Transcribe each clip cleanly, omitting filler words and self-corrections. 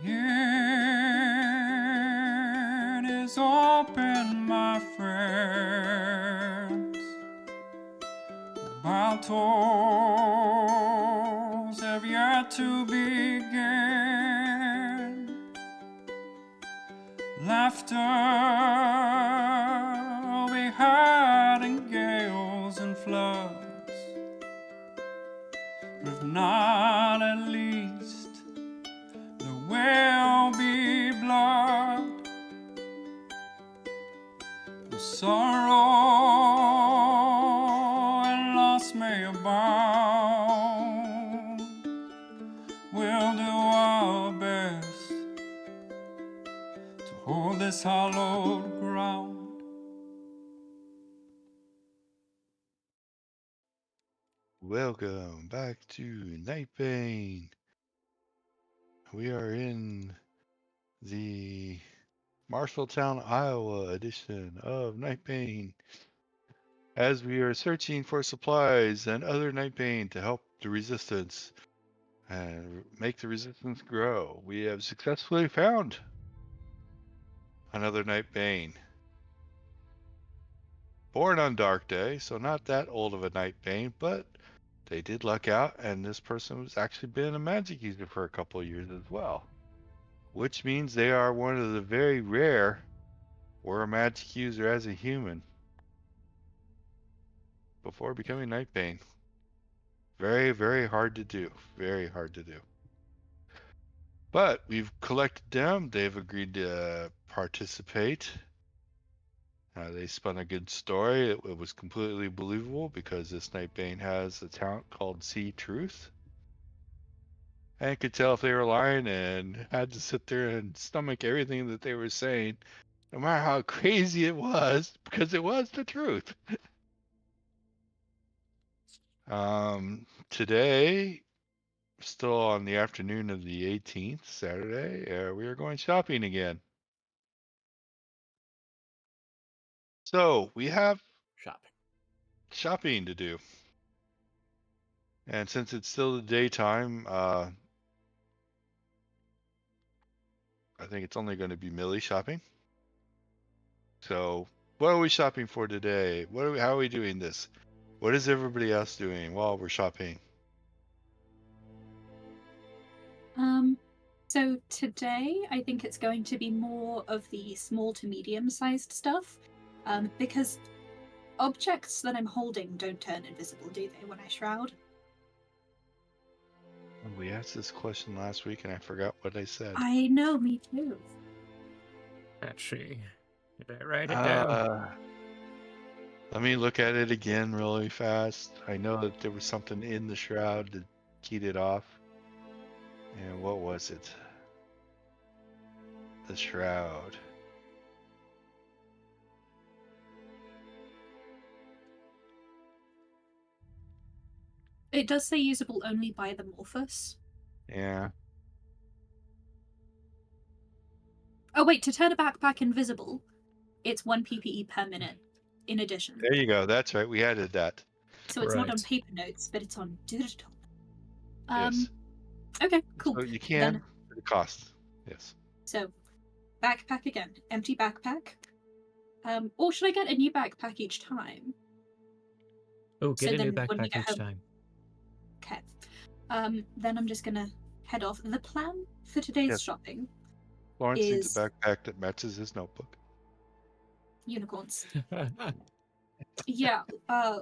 It is open, my friends, while toils have yet to begin. Laughter we had in gales and floods, but if not, at least there will be blood. The sorrow and loss may abound. We'll do our best to hold this hallowed ground. Welcome back to Nightbane. We are in the Marshalltown, Iowa edition of Nightbane. As we are searching for supplies and other Nightbane to help the resistance and make the resistance grow, we have successfully found another Nightbane. Born on Dark Day, so not that old of a Nightbane, but they did luck out, and this person was actually been a magic user for a couple of years as well. Which means they are one of the very rare were a magic user as a human before becoming Nightbane. Very, very hard to do. Very hard to do. But we've collected them. They've agreed to participate. They spun a good story. It was completely believable because this Nightbane has a talent called See Truth. And could tell if they were lying and had to sit there and stomach everything that they were saying, no matter how crazy it was, because it was the truth. Today, still on the afternoon of the 18th, Saturday, we are going shopping again. So we have shopping to do. And since it's still the daytime, I think it's only going to be Millie shopping. So what are we shopping for today? How are we doing this? What is everybody else doing while we're shopping? So today I think it's going to be more of the small to medium-sized stuff, because objects that I'm holding don't turn invisible, do they, when I shroud? We asked this question last week and I forgot what I said. I know, me too. Actually, did I write it down? Let me look at it again really fast. I know that there was something in the shroud that keyed it off. And what was it? The shroud. It does say usable only by the Morphus. Yeah. Oh wait, to turn a backpack invisible, it's 1 PPE per minute in addition. There you go. That's right. We added that. So it's not on paper notes, but it's on digital. Yes. Okay, cool. So you can Then, for the cost. Yes. so backpack again. Empty backpack. Or should I get a new backpack each time? Oh, get a new backpack each time. Okay. Then I'm just gonna head off. The plan for today's shopping Lawrence is needs a backpack that matches his notebook. Unicorns. Yeah,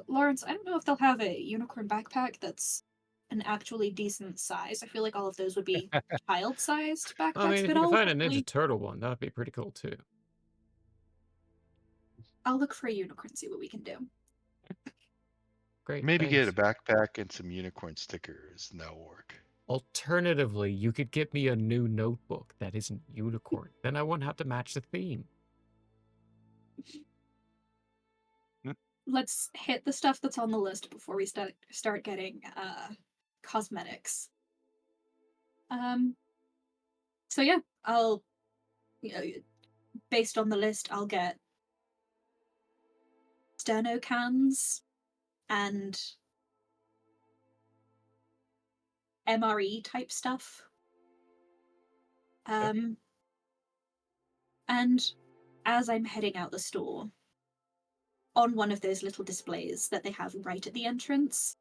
Lawrence, I don't know if they'll have a unicorn backpack that's an actually decent size. I feel like all of those would be child-sized backpacks. I mean, if you can find a Ninja Turtle one, that'd be pretty cool too. I'll look for a unicorn, see what we can do. Great. Maybe get a backpack and some unicorn stickers, and that'll work. Alternatively, you could get me a new notebook that isn't unicorn. Then I wouldn't have to match the theme. Let's hit the stuff that's on the list before we start getting cosmetics. So yeah, I'll, based on the list, I'll get sterno cans and MRE type stuff. And as I'm heading out the store, on one of those little displays that they have right at the entrance,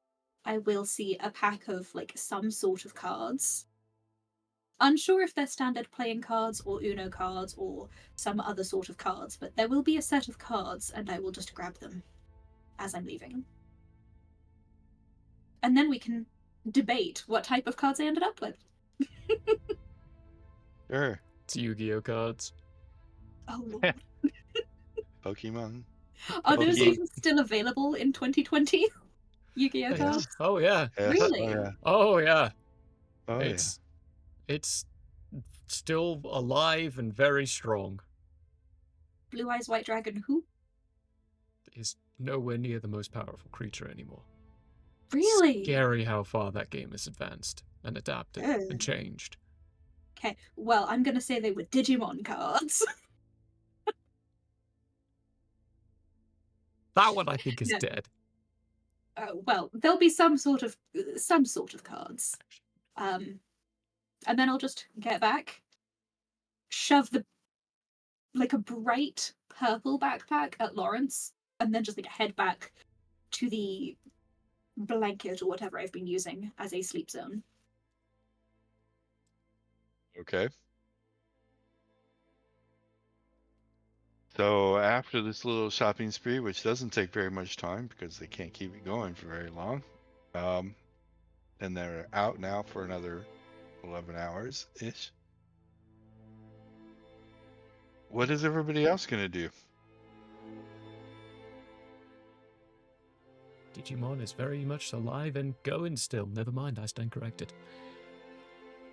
I will see a pack of like some sort of cards. Unsure if they're standard playing cards or Uno cards or some other sort of cards, but there will be a set of cards and I will just grab them as I'm leaving. And then we can debate what type of cards I ended up with. Sure. It's Yu-Gi-Oh cards. Oh lord. Pokemon. Are those Okay. even still available in 2020? Yu-Gi-Oh Yes. cards? Oh yeah. Yes. Really? Oh, yeah. Oh yeah. Oh, It's still alive and very strong. Blue Eyes White Dragon who? Is nowhere near the most powerful creature anymore. Really? Scary how far that game has advanced and adapted Ugh. and changed. Okay, well, I'm gonna say they were Digimon cards. That one I think is No. dead. Well, there'll be some sort of cards. And then I'll just get back, shove like a bright purple backpack at Lawrence, and then just like head back to the blanket or whatever I've been using as a sleep zone. Okay. So after this little shopping spree, which doesn't take very much time because they can't keep it going for very long, and they're out now for another 11 hours ish. What is everybody else gonna do? Digimon is very much alive and going still. Never mind, I stand corrected.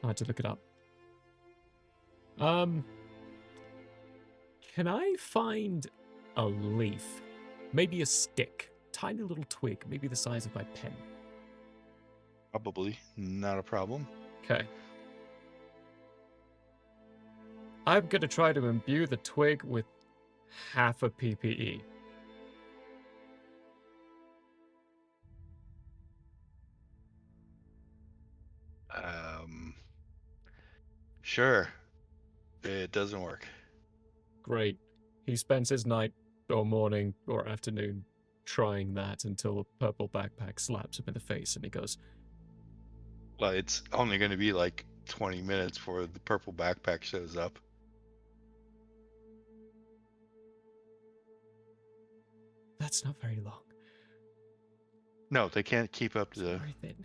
I had to look it up. Can I find a leaf? Maybe a stick. Tiny little twig, maybe the size of my pen. Probably not a problem. Okay. I'm gonna try to imbue the twig with half a PPE. Sure. It doesn't work. Great. He spends his night or morning or afternoon trying that until a purple backpack slaps him in the face and he goes, Well, it's only going to be like 20 minutes before the purple backpack shows up. that's not very long. No, they can't keep up It's the very thin.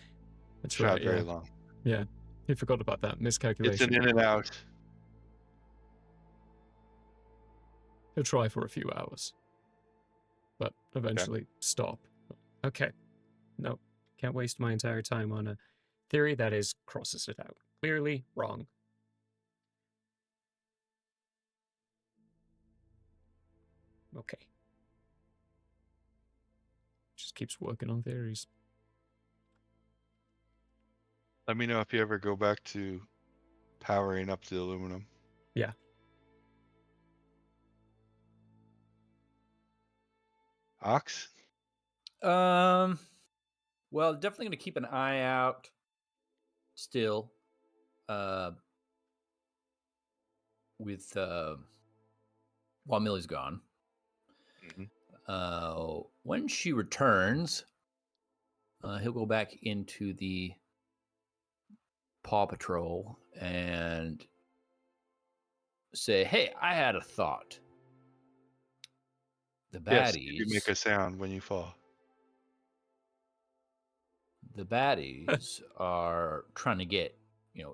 That's shot right, very yeah. long. Yeah. He forgot about that It's miscalculation. an in and out. He'll try for a few hours. But eventually stop. Okay. No. Can't waste my entire time on a theory that is crosses it out. Clearly wrong. Okay. Just keeps working on theories. Let me know if you ever go back to powering up the aluminum. Yeah. Ox? Well, definitely going to keep an eye out still with while Millie's gone. Mhm. When she returns, he'll go back into the Paw Patrol and say, "Hey, I had a thought. The Yes, baddies, you make a sound when you fall. the baddies are trying to get,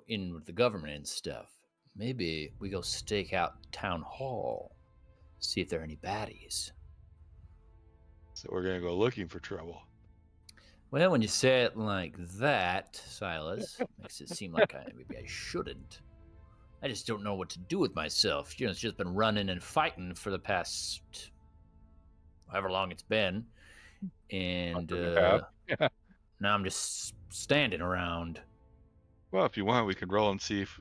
in with the government and stuff. Maybe we go stake out town hall, see if there are any baddies." So we're going to go looking for trouble. Well, when you say it like that, Silas, makes it seem like maybe I shouldn't. I just don't know what to do with myself. It's just been running and fighting for the past however long it's been. And Yeah. now I'm just standing around. Well, if you want, we can roll and see if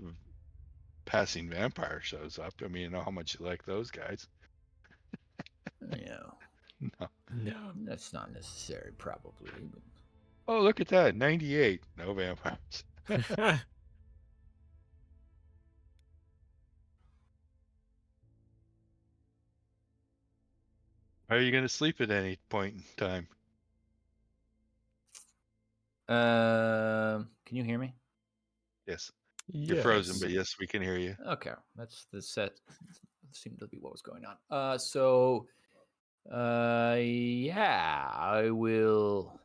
passing vampire shows up. I mean, you know how much you like those guys. Yeah, No. No. that's not necessary, probably. But... Oh, look at that. 98. No vampires. Are you going to sleep at any point in time? Can you hear me? Yes. Yes. You're frozen, but yes, we can hear you. Okay, that's the set. Seemed to be what was going on. So, yeah, I will.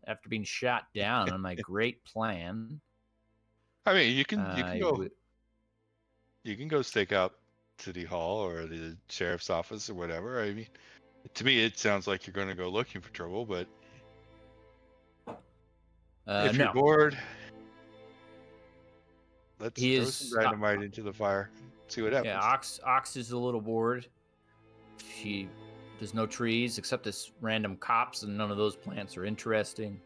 After being shot down on my great plan, I mean, you can I go wi- you can go stake out City Hall or the sheriff's office or whatever. I mean, to me, it sounds like you're going to go looking for trouble. But if you're no, bored, let's he throw some is. dynamite into the fire. See what happens. Yeah, Ox is a little bored. There's no trees except this random copse, and none of those plants are interesting.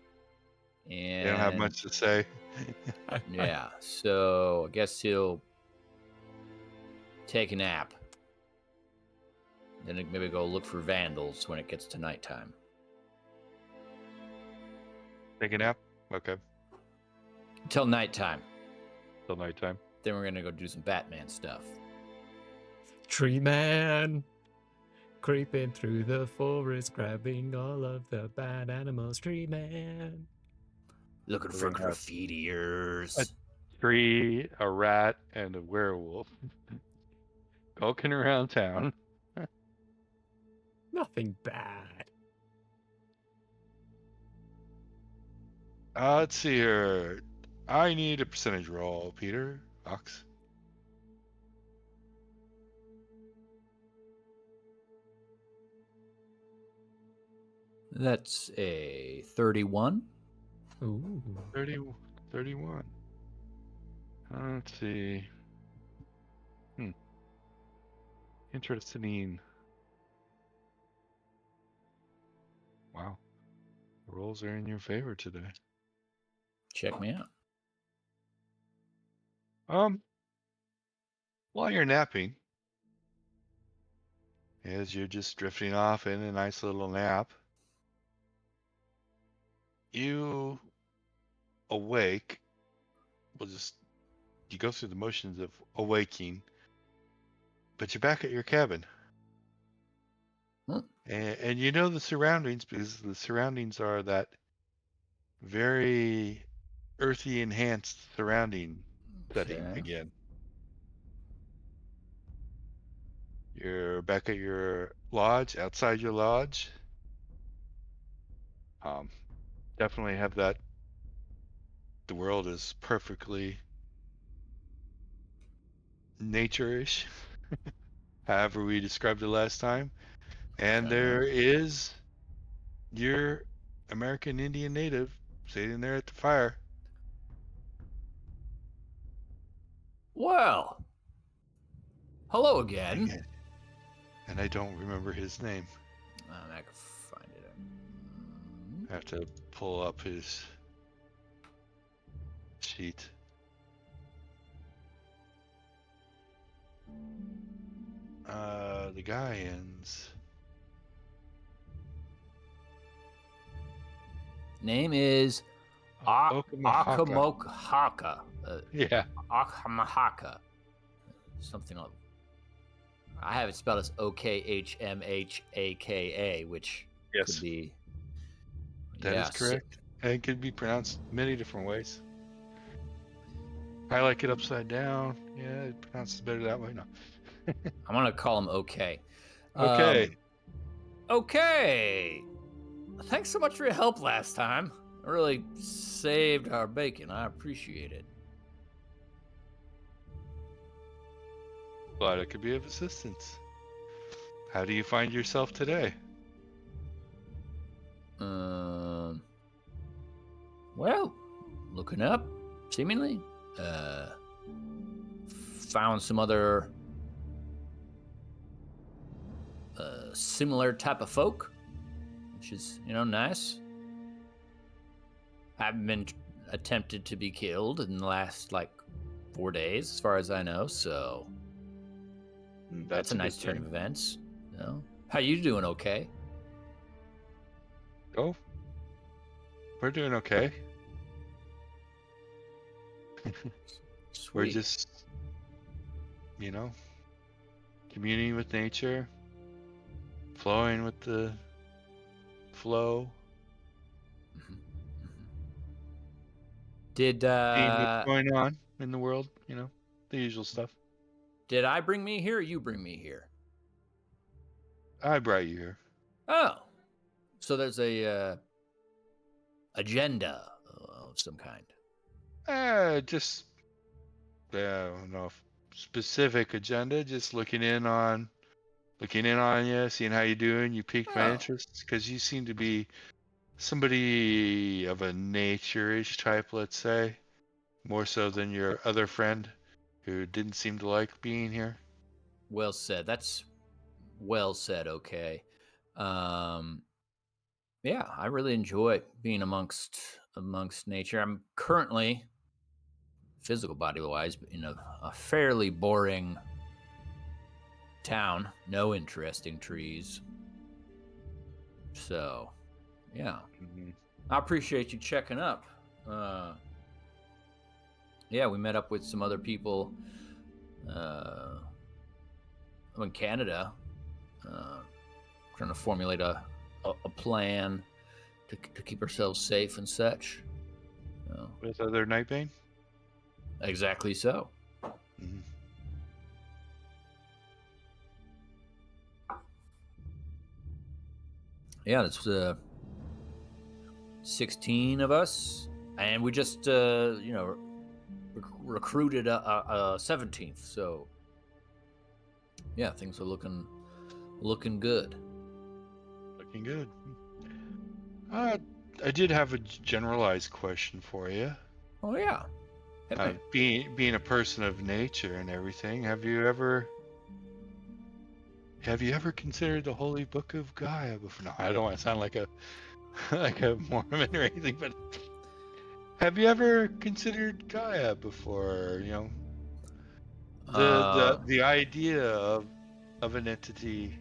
And They don't have much to say. yeah, so I guess he'll take a nap. Then maybe go look for vandals when it gets to nighttime. Take a nap. Okay. Until nighttime. Till nighttime. Then we're gonna go do some Batman stuff. Tree man, creeping through the forest, grabbing all of the bad animals. Tree man. Looking We're for gonna have graffitiers. Tree, a rat, and a werewolf walking around town. Nothing bad. Let's see here. I need a percentage roll, Peter. Ox. That's a 31. Ooh. 31. Let's see. Interesting. Wow. The rolls are in your favor today. Check me out. While you're napping, as you're just drifting off in a nice little nap, you awake. You go through the motions of awaking, but you're back at your cabin. Hmm. And you know the surroundings because the surroundings are that very earthy enhanced surrounding setting Okay. again. You're back at your lodge, outside your lodge. Definitely have that. The world is perfectly nature-ish, however we described it last time. And Okay. there is your American Indian native sitting there at the fire. Well, hello again. Dang it. And I don't remember his name. I can find it. I have to pull up his sheet. The guy ends. Name is Okamahaka. Akamokhaka. Yeah. Akamahaka. Something like. I have it spelled as Okhmhaka, which Yes. could be. That is correct. And it could be pronounced many different ways. I like it upside down. Yeah, it pronounces better that way. No. I'm gonna call him OK. Okay. Okay. Thanks so much for your help last time. It really saved our bacon. I appreciate it. Glad it could be of assistance. How do you find yourself today? Well, looking up, seemingly. Found some other similar type of folk, which is, nice. Haven't been attempted to be killed in the last, 4 days, as far as I know, so that's a nice turn of events. How you doing, okay? Oh, we're doing okay. Sweet. We're just, communing with nature, flowing with the flow. Mhm, mhm. Did Seeing what's going on in the world, you know, the usual stuff. did I bring me here or you bring me here? I brought you here. Oh. So there's a agenda of some kind. Just I don't know if specific agenda. Just looking in on you, seeing how you doing. You piqued my Oh. interest because you seem to be somebody of a nature-ish type, let's say, more so than your other friend who didn't seem to like being here. Well said. That's well said, okay. Yeah, I really enjoy being amongst nature. I'm currently, physical body wise, in a fairly boring town. No interesting trees. So, yeah. Mm-hmm. I appreciate you checking up. Yeah, we met up with some other people in Canada, trying to formulate a plan to keep ourselves safe and such. With other Nightbane. Exactly so. Mm-hmm. Yeah, that's 16 of us, and we just recruited a 17th. So yeah, things are looking good. Looking good. I did have a generalized question for you. Oh yeah. Hit me. Being a person of nature and everything, have you ever considered the Holy Book of Gaia before? No, I don't want to sound like a like a Mormon or anything, but have you ever considered Gaia before? You know, the idea of an entity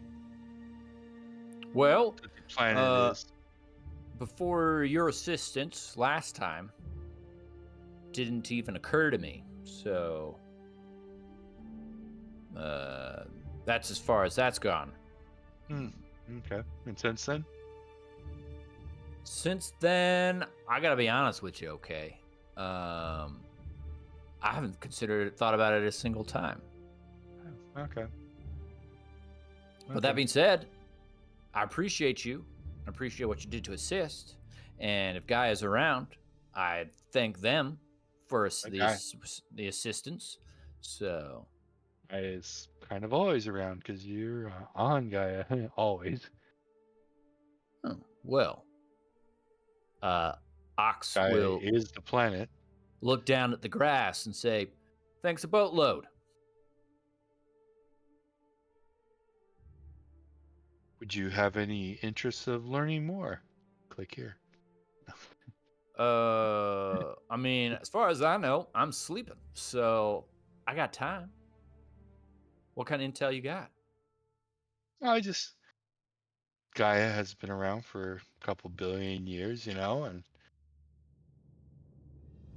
Well, that the planet is. before your assistance last time, didn't even occur to me. So that's as far as that's gone. Okay. And since then? Since then, I gotta be honest with you, okay? I haven't thought about it a single time. Okay. But that being said, I appreciate you. I appreciate what you did to assist. And if Guy is around, I thank them for the assistance. So I is kind of always around because you're on Gaia always. oh, well, Ox Gaia will is the planet. look down at the grass and say, "Thanks a boatload." Would you have any interest of learning more? Click here. I mean, as far as I know, I'm sleeping, so I got time. What kind of intel you got? Gaia has been around for a couple billion years, you know, and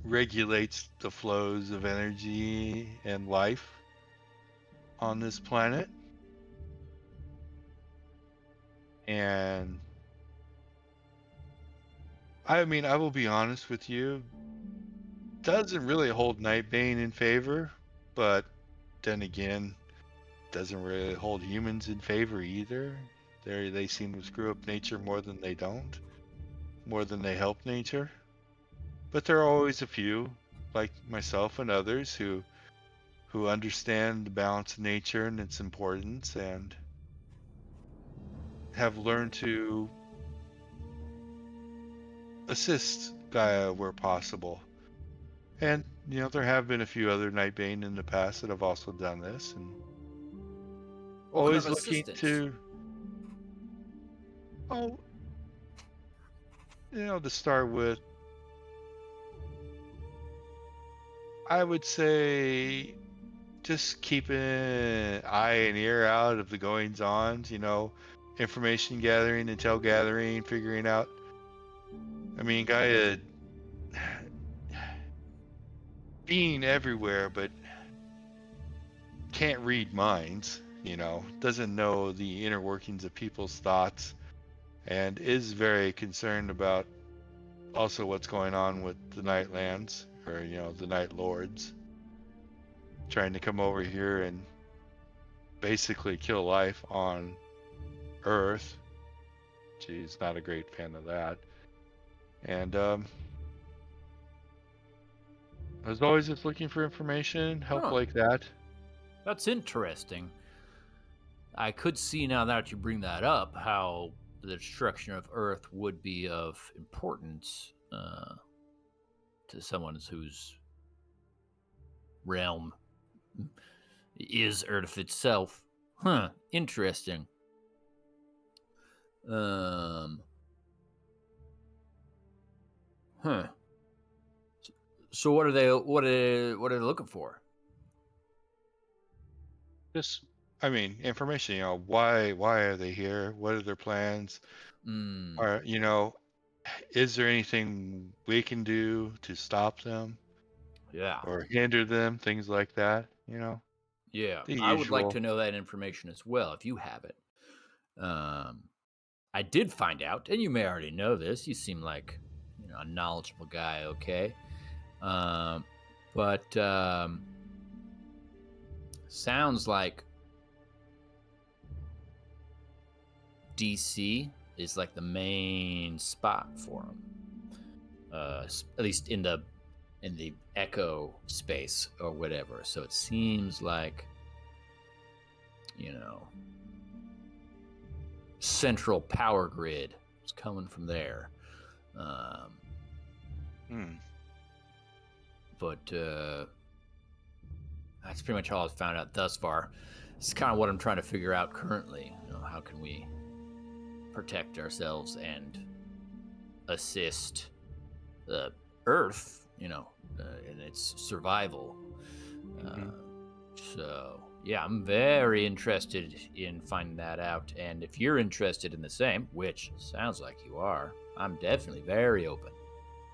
regulates the flows of energy and life on this planet. And I mean, I will be honest with you, doesn't really hold Nightbane in favor, but then again, doesn't really hold humans in favor either. They seem to screw up nature more than they don't, more than they help nature. But there are always a few, like myself and others, who understand the balance of nature and its importance and have learned to assist Gaia where possible. And you know, there have been a few other Nightbane in the past that have also done this, and What kind always of looking assistance? to, oh, you know, to start with, I would say just keeping an eye and ear out of the goings on, you know, information gathering, intel gathering, figuring out. I mean, Gaia being everywhere, but can't read minds, doesn't know the inner workings of people's thoughts, and is very concerned about also what's going on with the Nightlands, or the Night Lords, trying to come over here and basically kill life on Earth. She's not a great fan of that. And I was always just looking for information, help Huh. like that. That's interesting. I could see now that you bring that up how the destruction of Earth would be of importance to someone whose realm is Earth itself. Huh. Interesting. Huh. So what are they looking for? Just, I mean, information. Why are they here? What are their plans? Mm, Or is there anything we can do to stop them yeah. or hinder them? Things like that. Yeah. The I would like usual. to know that information as well if you have it. I did find out, and you may already know this. You seem like a knowledgeable guy. Okay. But sounds like DC is like the main spot for him. At least in the echo space or whatever. So it seems like central power grid is coming from there. But that's pretty much all I've found out thus far. It's kind of what I'm trying to figure out currently. How can we protect ourselves and assist the Earth, in its survival. So, yeah, I'm very interested in finding that out. And if you're interested in the same, which sounds like you are, I'm definitely very open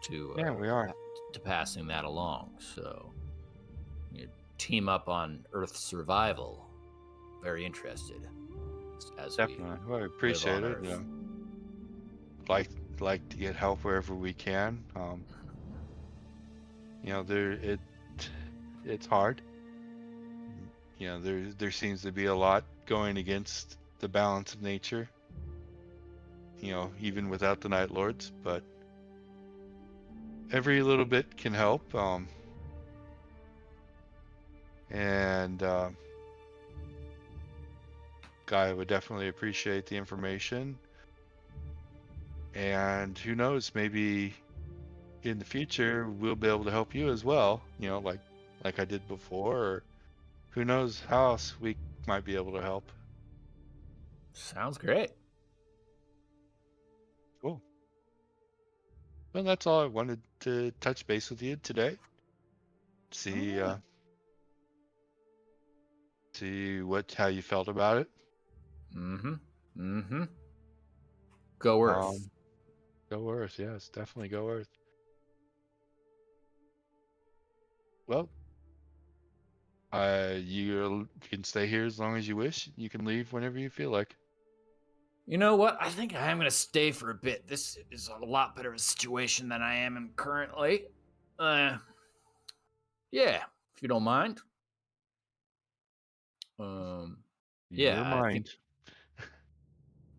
to Yeah, we are. to passing that along. So, team up on Earth's survival. Very interested. As Definitely. Well, I we appreciate live it. on Earth. Like to get help wherever we can. It's hard. There seems to be a lot going against the balance of nature. Even without the Night Lords, but every little bit can help. And Guy would definitely appreciate the information. And who knows, maybe in the future we'll be able to help you as well. Like I did before, or who knows how else we might be able to help. Sounds great. Cool. Well, that's all I wanted to touch base with you today. See, see how you felt about it. Go Earth. Go Earth, yes, definitely go Earth. Well, you can stay here as long as you wish. You can leave whenever you feel like. You know what? I think I am going to stay for a bit. This is a lot better of a situation than I am in currently. Yeah, if you don't mind. Yeah, Your mind.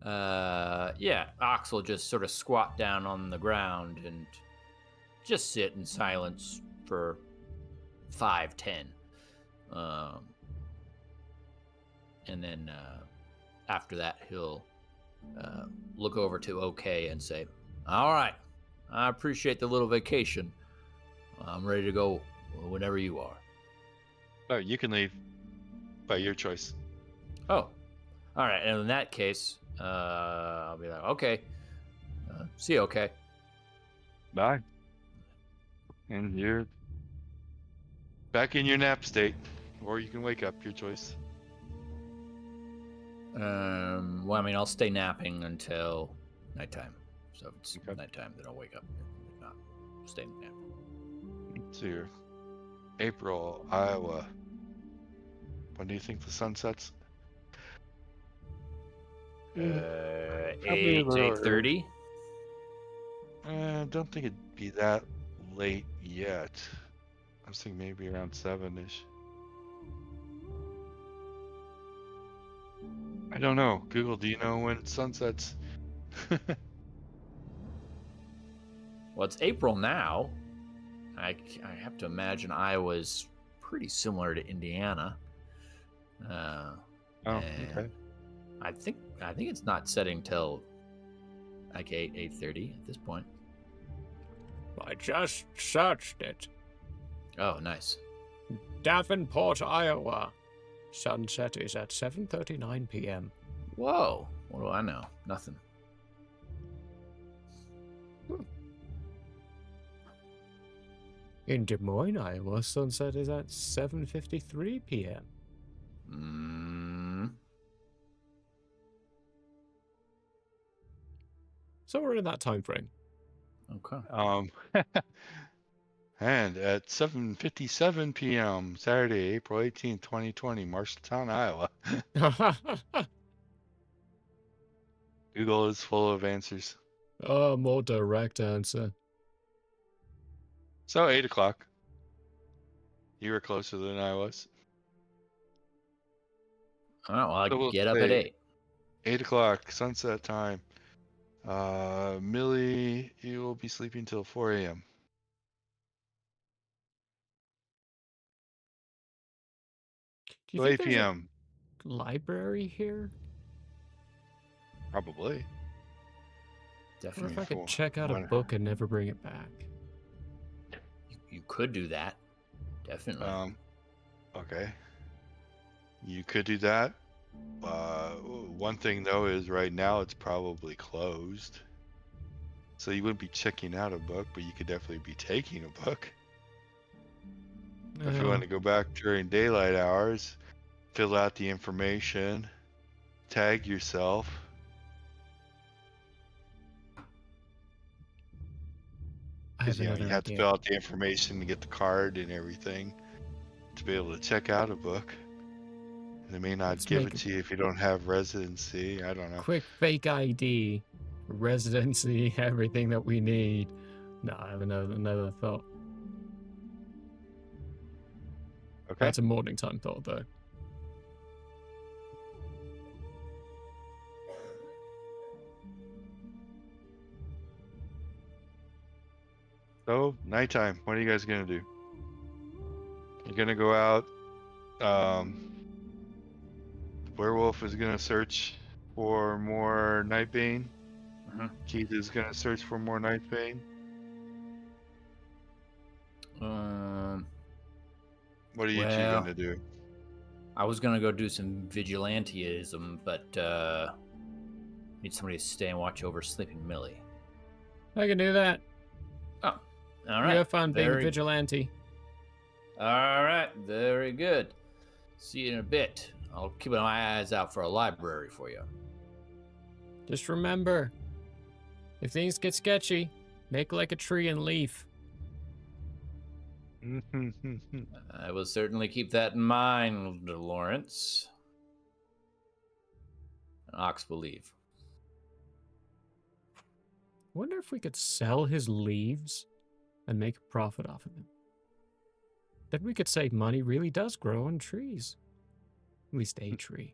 Yeah, Ox will just sort of squat down on the ground and just sit in silence for 5-10. And then after that, he'll look over to OK and say, "All right, I appreciate the little vacation. I'm ready to go whenever you are." Oh, you can leave by your choice. Oh, all right. And in that case, I'll be like, "Okay, see you, OK." Bye. And you're back in your nap state, or you can wake up, your choice. Well, I mean, I'll stay napping until nighttime. So if it's Okay. nighttime, then I'll wake up. If not, stay nap. So you're April, Iowa. When do you think the sun sets? Probably a 8, little 8:30. I don't think it'd be that late yet. I was thinking maybe around 7-ish. I don't know. Google, do you know when it sunsets? Well, it's April now. I have to imagine Iowa's pretty similar to Indiana. Oh, And okay. I think it's not setting till like 8:30 at this point. I just searched it. Oh, nice. Davenport, Iowa. Sunset is at 7:39 p.m. Whoa. What do I know? Nothing. In Des Moines, Iowa, sunset is at 7:53 p.m. So we're in that time frame. Okay. And at 7:57 p.m. Saturday, April 18th, 2020, Marshalltown, Iowa. Google is full of answers. Oh, more direct answer. So 8 o'clock. You were closer than I was. All right. Well, I So we'll get up at say 8. 8 o'clock, sunset time. Millie, you will be sleeping till 4 a.m. Do you 8 think there's a p.m. library here? Probably. Or Definitely. if I could Cool. check out a Wonder- book and never bring it back? You could do that. Definitely. Okay. You could do that. One thing though is right now it's probably closed. So you wouldn't be checking out a book, but you could definitely be taking a book. If you want to go back during daylight hours, fill out the information, tag yourself. I have Because you another have to idea. fill out the information to get the card and everything to be able to check out a book. And they may not Let's give make it to you if you don't have residency. I don't know. Quick fake ID, residency, everything that we need. No, I have another thought. Okay. That's a morning time thought, though. So nighttime. What are you guys gonna do? You're gonna go out. Werewolf is gonna search for more Nightbane. Keith is gonna search for more Nightbane. What are you two Well, gonna do? I was gonna go do some vigilanteism, but need somebody to stay and watch over sleeping Millie. I can do that. Oh, all You right. have fun being a vigilante. All right, very good. See you in a bit. I'll keep my eyes out for a library for you. Just remember, if things get sketchy, make like a tree and leaf. I will certainly keep that in mind, Lawrence. An ox will leave. Wonder if we could sell his leaves and make a profit off of them. Then we could say money really does grow on trees. At least a tree.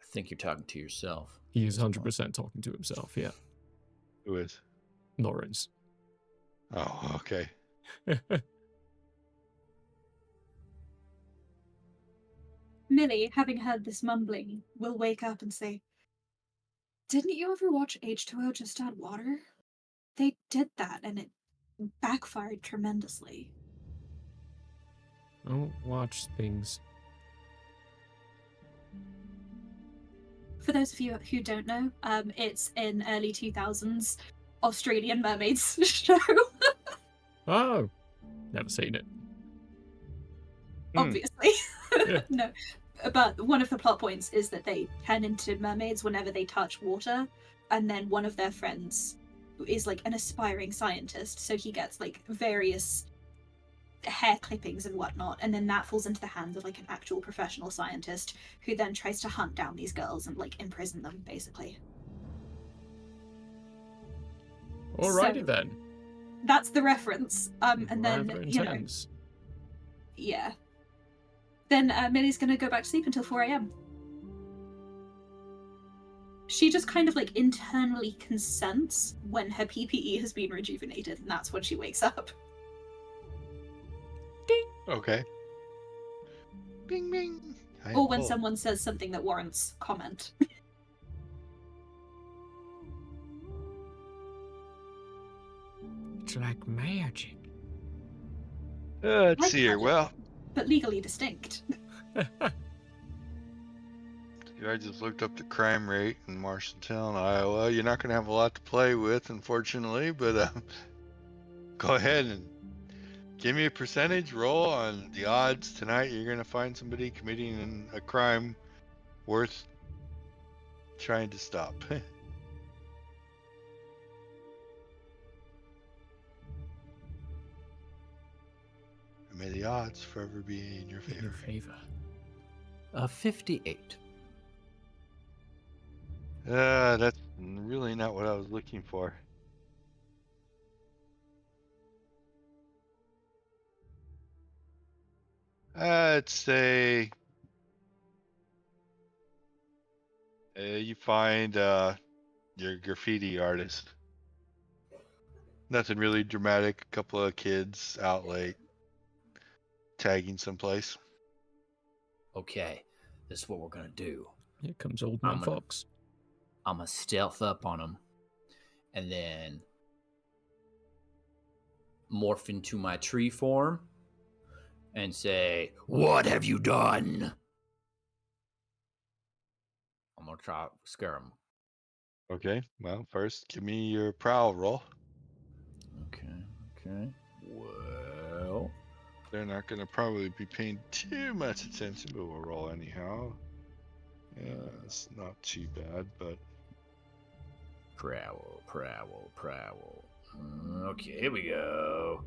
I think you're talking to yourself. He is 100% talking to himself, yeah. Who is? Lawrence. Oh, okay. Millie, having heard this mumbling, will wake up and say, "Didn't you ever watch H2O just add water? They did that and it backfired tremendously." I don't watch things. For those of you who don't know, it's an early 2000s Australian mermaids show. Oh, never seen it. Obviously. Yeah. No. But one of the plot points is that they turn into mermaids whenever they touch water, and then one of their friends is like an aspiring scientist, so he gets like various hair clippings and whatnot, and then that falls into the hands of like an actual professional scientist who then tries to hunt down these girls and like imprison them, basically. Alrighty then. That's the reference. And then, Rather you know, intense. yeah. Then Millie's gonna go back to sleep until 4 a.m. She just kind of like internally consents when her PPE has been rejuvenated, and that's when she wakes up. Okay. Bing bing. I Or am when full. someone says something that warrants comment. It's like magic. Let's Like see here. magic. Well, But legally distinct. I just looked up the crime rate in Marshalltown, Iowa. You're not going to have a lot to play with, unfortunately, but go ahead and give me a percentage roll on the odds tonight. You're going to find somebody committing a crime worth trying to stop. May the odds forever be in your In your favor. favor. 58. That's really not what I was looking for. I'd say you find your graffiti artist. Nothing really dramatic. A couple of kids out late tagging someplace. Okay, this is what we're gonna do. Here comes Old Man Fox. I'm gonna stealth up on him, and then morph into my tree form, and say, "What have you done?" I'm gonna try to scare him. Okay, well, first give me your prowl roll. Okay. Well, They're not going to probably be paying too much attention, but we'll roll anyhow. Yeah, it's not too bad, but prowl. Okay, here we go.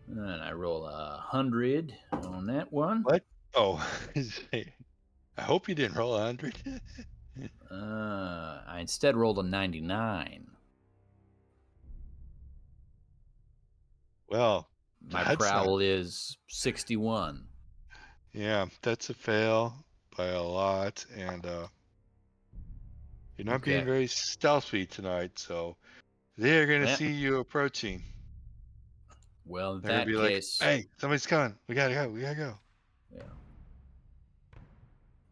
And I roll 100 on that one. what? Oh, I hope you didn't roll 100. I instead rolled a 99. Well, My that's prowl is 61. Yeah, that's a fail by a lot, and you're not being Okay. very stealthy tonight, so they're gonna Yeah. see you approaching. Well, in They're gonna that be case, like, "Hey, somebody's coming. We gotta go." yeah.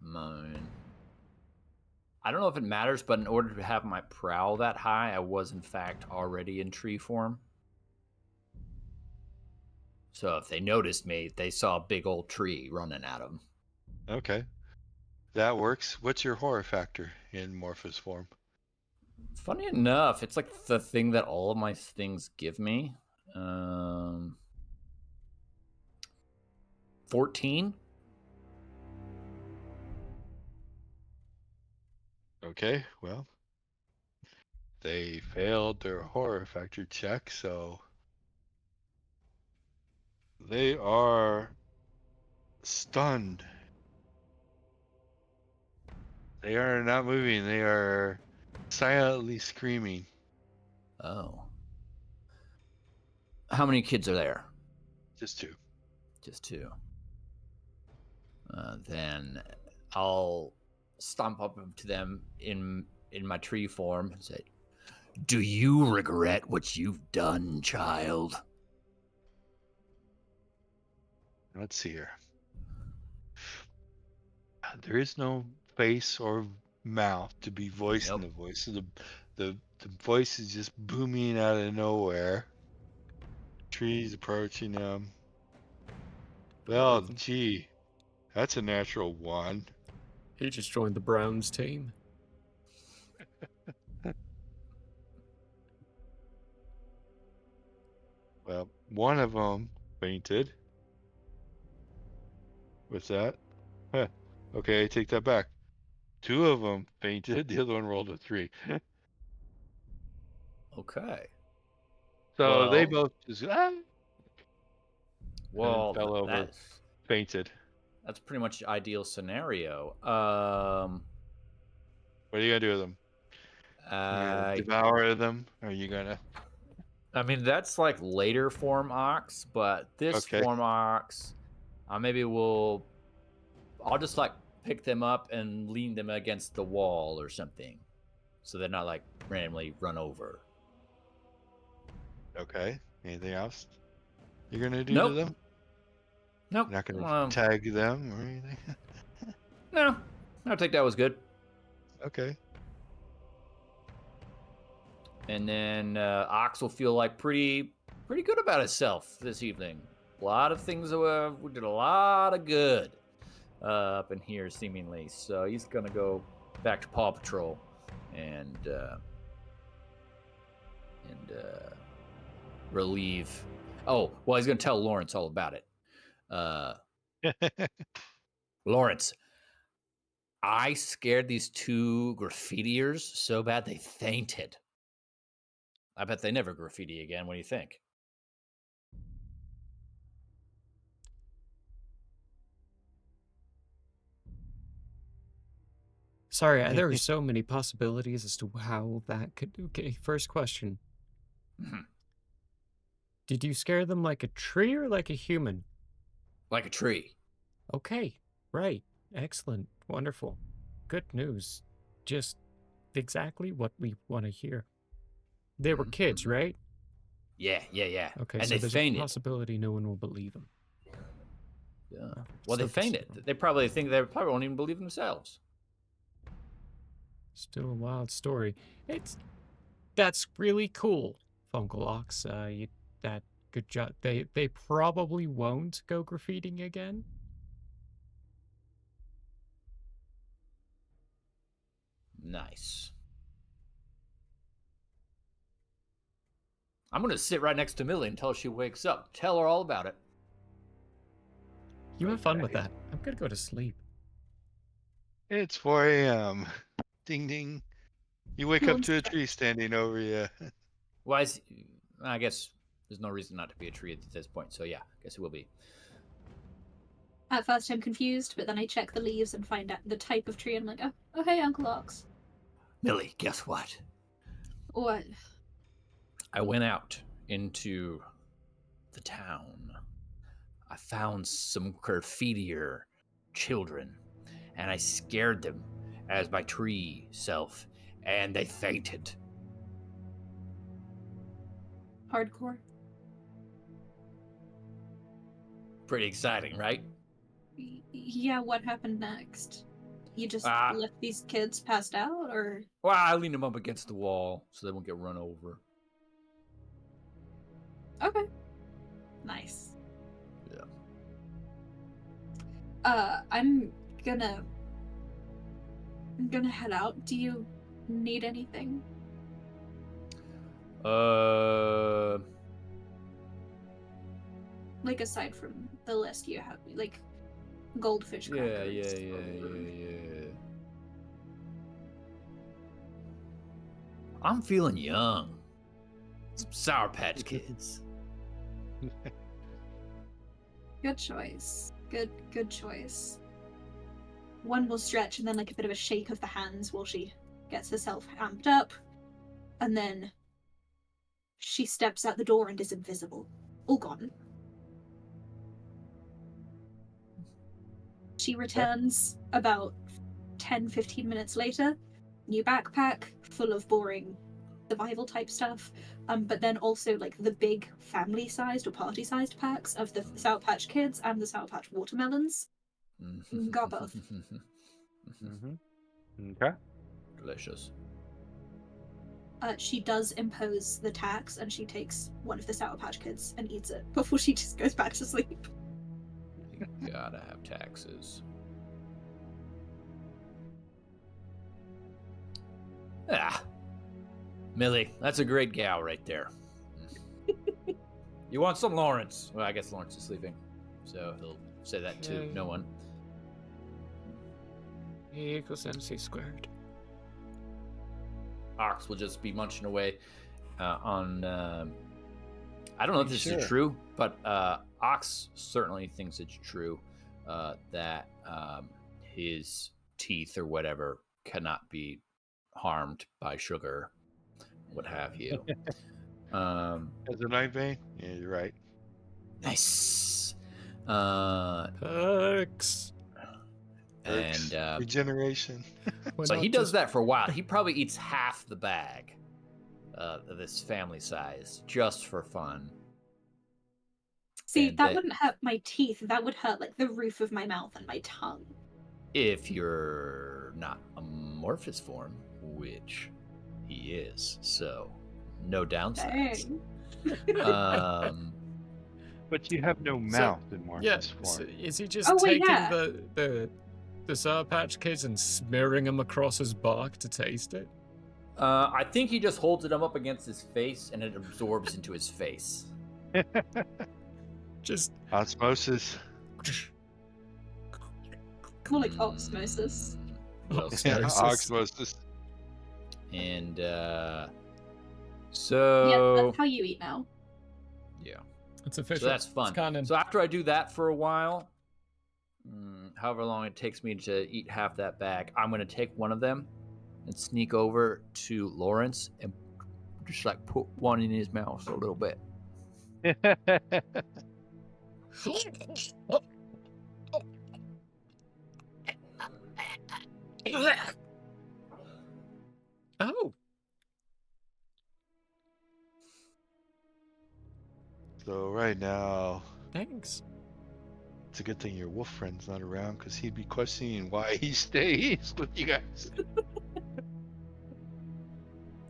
Mine. I don't know if it matters, but in order to have my prowl that high, I was in fact already in tree form. So if they noticed me, they saw a big old tree running at them. Okay, that works. What's your horror factor in Morphous form? Funny enough, it's like the thing that all of my things give me. 14. Okay, well, they failed their horror factor check, so they are stunned. They are not moving. They are silently screaming. Oh. How many kids are there? Just two. Just two. Then I'll stomp up to them in my tree form and say, "Do you regret what you've done, child?" Let's see here. There is no face or mouth to be voiced in the voice. So the voice is just booming out of nowhere. Trees approaching them. Well, gee, that's a natural one. He just joined the Browns team. Well, one of them fainted. With that, okay, I take that back. Two of them fainted. The other one rolled a 3. Okay. So they Well, both just Well, fell over, fainted. that's pretty much the ideal scenario. What are you gonna do with them? You gonna devour them? Or are you gonna? I mean, that's like later form ox, but this Okay. form ox, I'll just like pick them up and lean them against the wall or something, so they're not like randomly run over. Okay. Anything else you're gonna do to Nope. them? Nope. You're not gonna tag them or anything? No, I think that was good. Okay. And then Ox will feel like pretty good about himself this evening. A lot of things, we did a lot of good up in here, seemingly. So he's gonna go back to Paw Patrol and relieve. Oh, well, he's gonna tell Lawrence all about it. Lawrence, I scared these two graffitiers so bad they fainted. I bet they never graffiti again. What do you think? Sorry, there are so many possibilities as to how that could. Okay, first question. Mhm. Did you scare them like a tree or like a human? Like a tree. Okay, right. Excellent. Wonderful. Good news. Just exactly what we want to hear. They were kids, right? Yeah. Okay, And so they there's fainted. a possibility no one will believe them. Yeah. Oh, Well, they so fainted. They probably won't even believe themselves. Still a wild story. That's really cool, Fungal Ox. Good job. They probably won't go graffitiing again. Nice. I'm gonna sit right next to Millie until she wakes up. Tell her all about it. You have fun with that. I'm gonna go to sleep. It's 4 a.m. Ding ding. You wake up One's to a back. tree standing over you. Well, I guess there's no reason not to be a tree at this point. So yeah, I guess it will be. At first I'm confused, but then I check the leaves and find out the type of tree, and I'm like, oh hey, Uncle Ox. Millie, guess what? What? I went out into the town. I found some graffitier children, and I scared them as my tree self, and they fainted. Hardcore? Pretty exciting, right? Yeah, what happened next? You just Ah. left these kids passed out, or? Well, I leaned them up against the wall so they won't get run over. Okay. Nice. Yeah. I'm gonna head out. Do you need anything? Like, aside from the list you have, like goldfish crackers. Yeah. I'm feeling young. Some Sour Patch Kids. Good choice. Good choice. One will stretch, and then like a bit of a shake of the hands while she gets herself amped up, and then she steps out the door and is invisible. All gone. She returns about 10-15 minutes later. New backpack full of boring survival type stuff, but then also like the big family sized or party sized packs of the Sour Patch Kids and the Sour Patch watermelons. Got both. Okay. Delicious. She does impose the tax, and she takes one of the Sour Patch Kids and eats it before she just goes back to sleep. You gotta have taxes. Ah, Millie, that's a great gal right there. You want some, Lawrence? Well, I guess Lawrence is sleeping, so he'll say that to no one. E equals MC squared. Ox will just be munching away on I don't know if Are you this sure? is true, but Ox certainly thinks it's true that his teeth or whatever cannot be harmed by sugar, what have you. As a Nightbane? Yeah, you're right. Nice. Perks. Perks, And regeneration. We're so not he does just- that for a while. He probably eats half the bag of this family size just for fun. See, And that wouldn't hurt my teeth. That would hurt like the roof of my mouth and my tongue. if you're not amorphous form, which he is, so no downsides. Dang. But you have no So, mouth in Yeah, Marcus so form. is he just Oh, wait, taking yeah. the Sour Patch Kids and smearing them across his bark to taste it? I think he just holds it up against his face and it absorbs into his face. Just Osmosis. More like osmosis. What else? Yeah, Osmosis. osmosis. And Yeah, so that's how you eat now. yeah. it's official. So that's fun. It's canon. So after I do that for a while, however long it takes me to eat half that bag, I'm going to take one of them and sneak over to Lawrence and just like put one in his mouth a little bit. Oh, So right now, thanks. it's a good thing your wolf friend's not around because he'd be questioning why he stays with you guys.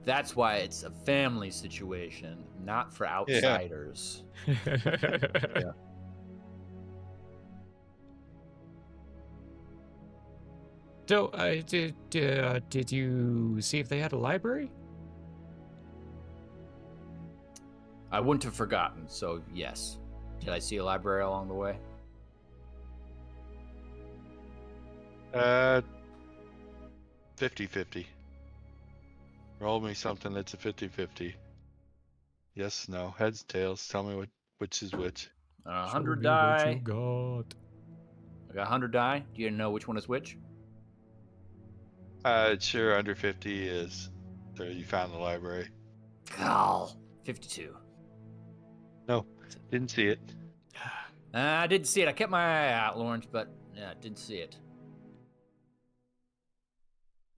That's why it's a family situation, not for outsiders. Yeah. So, did you see if they had a library? I wouldn't have forgotten, so yes. Did I see a library along the way? 50-50. Roll me something that's a 50-50. Yes, no, heads, tails. Tell me which is which. 100 Show me what die. you got. I got 100 die. Do you know which one is which? Sure, under 50 is. So you found the library. Oh, 52. No, didn't see it. I didn't see it. I kept my eye out, Lawrence, but yeah, didn't see it.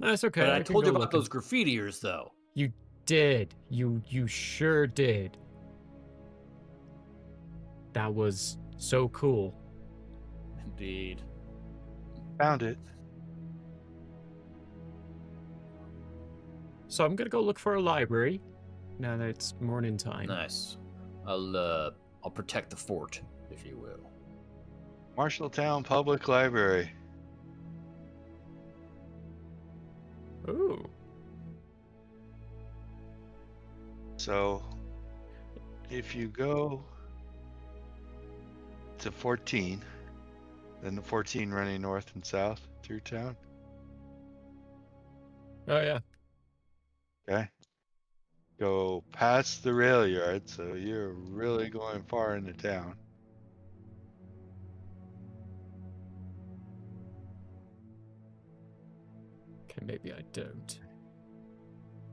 That's okay. But I can told you go about looking. those graffitiers, though. You did. You sure did. That was so cool. Indeed. Found it. So I'm gonna go look for a library. Now that it's morning time. Nice. I'll protect the fort, if you will. Marshalltown Public Library. Ooh. So if you go to 14, then the 14 running north and south through town. Oh yeah. Okay. Go past the rail yard, so you're really going far into town. Okay, maybe I don't.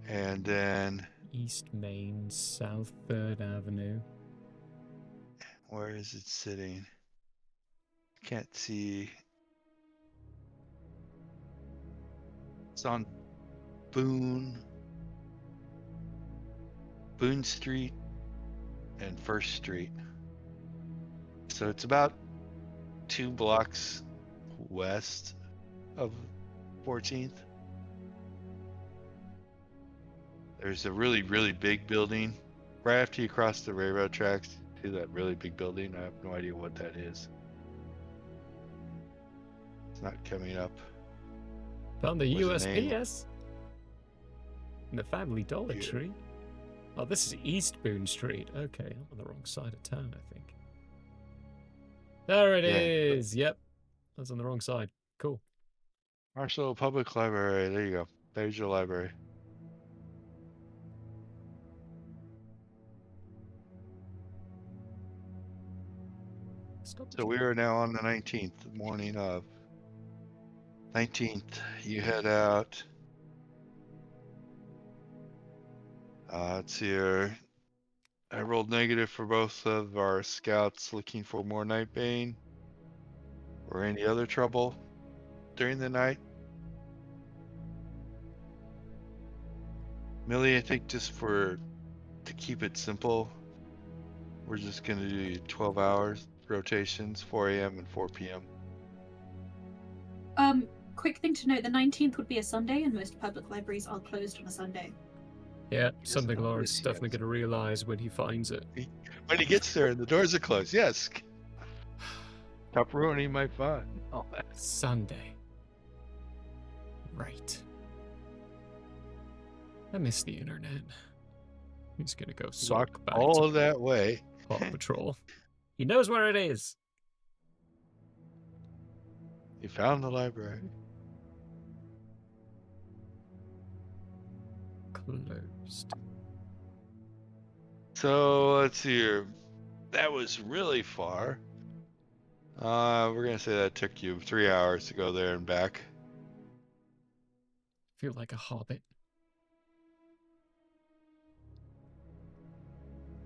And then East Main, South 3rd Avenue. where is it sitting? Can't see. It's on Boone Street and First Street. So it's about 2 blocks west of 14th. There's a really, really big building right after you cross the railroad tracks to that really big building. I have no idea what that is. It's not coming up. Found the What's the name? USPS. In the Family Dollar Yeah. Tree. Oh, this is East Boone Street. Okay, I'm on the wrong side of town, I think. There it Yeah. is. Yep. I was on the wrong side. Cool. Marshall Public Library. There you go. There's your library. Stop So we are now on the 19th, the morning of 19th. You head out. Let's see here. I rolled negative for both of our scouts looking for more Nightbane or any other trouble during the night. Millie, I think just to keep it simple, we're just going to do 12 hours rotations, 4 a.m. and 4 p.m. Quick thing to note: the 19th would be a Sunday, and most public libraries are closed on a Sunday. Yeah, Yes, something no, Lawrence yes, is definitely yes. going to realize when he finds it. When he gets there and the doors are closed, yes. Stop ruining my fun. All that. Sunday. Right. I miss the internet. He's gonna go Walk sulk back all to of that way. Paw Patrol. He knows where it is. You found the library. Closed. So let's see here. That was really far. We're gonna say that took you 3 hours to go there and back. Feel like a hobbit.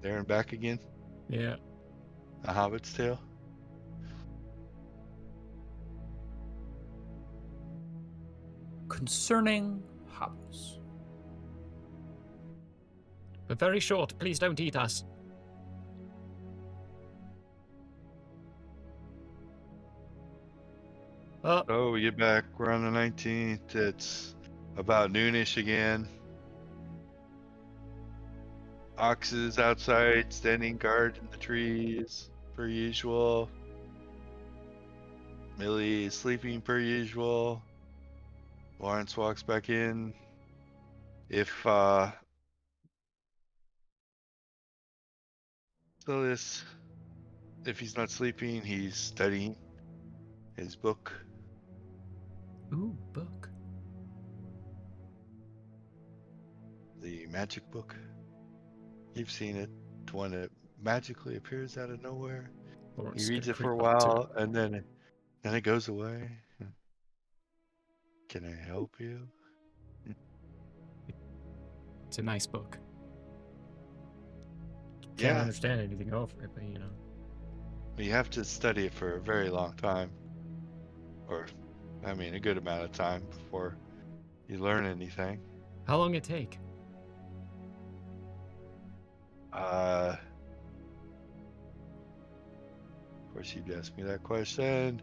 There and back again. Yeah. A hobbit's tale. Concerning hobbits. But very short. Please don't eat us. Oh, Oh, we get back. We're on the 19th. It's about noonish again. Oxes outside, standing guard in the trees, per usual. Millie is sleeping per usual. Lawrence walks back in. If he's not sleeping, he's studying his book. ooh, book. The magic book. You've seen it. The one that magically appears out of nowhere. Lawrence He is reads gonna it for a creep up to while and then it goes away. Can I help you? It's a nice book. Can't Yeah, understand anything over it, but you know. you have to study it for a very long time. Or, I mean, a good amount of time before you learn anything. How long it take? Of course, you'd ask me that question.